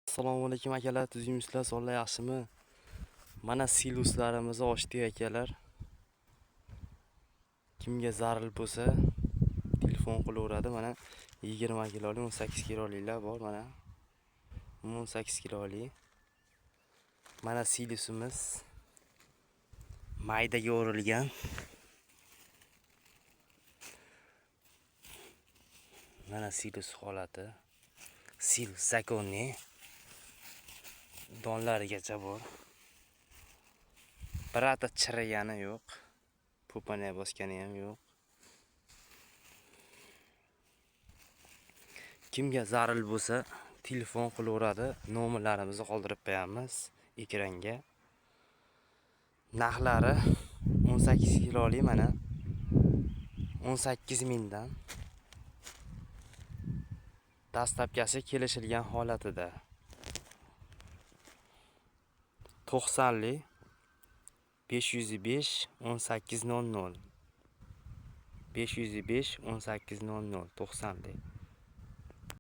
Assalomu alaykum akalar, tuzyapsizlar, sog'lar yaxshimi? Mana siluslarimizni ochdik akalar. Kimga zarur bo'lsa telefon qilaveradi. Mana 20 kilolik, 18 kiloliklar bor mana. 18 kilolik. Mana silusimiz maydaga o'rilgan. Mana silus holati. Silus zakonniy. Donlarigacha bor. Birata chirigani yo'q. Po'pana bosgani ham yo'q. Kimga zarur bo'lsa telefon qilaveradi. Nomerlarimizni qoldirib qo'yamiz ekranga. Narxlari 18 kilolik mana 18 mingdan. Dastlabkasi kelishilgan holatida. 90lik 505 1800 505 1800 90lik